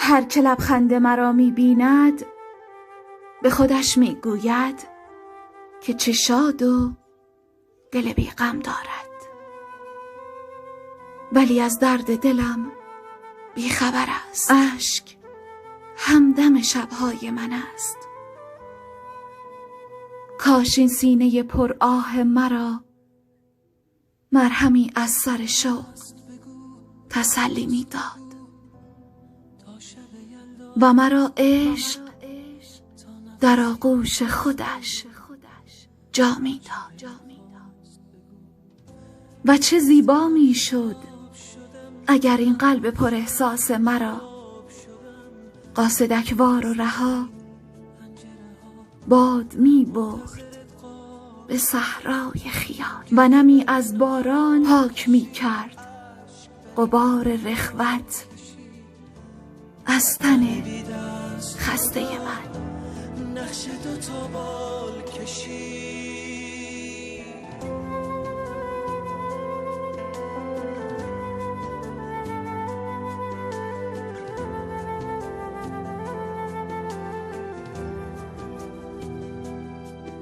هر که لبخند مرا می بیند به خودش می گوید که چه شاد و دل بی غم دارد، ولی از درد دلم بی خبر است. اشک همدم شبهای من است. کاش این سینه پر آه مرا مرهمی از سر شوق تسلی می داد و مرا عشق در آغوش خودش جا می داد. و چه زیبا می شد اگر این قلب پر احساس مرا قاصدکوار و رها باد می برد به صحرای خیال و نمی از باران پاک می کرد غبار رخوت از تن خسته من. نقش 2 تا بال کشید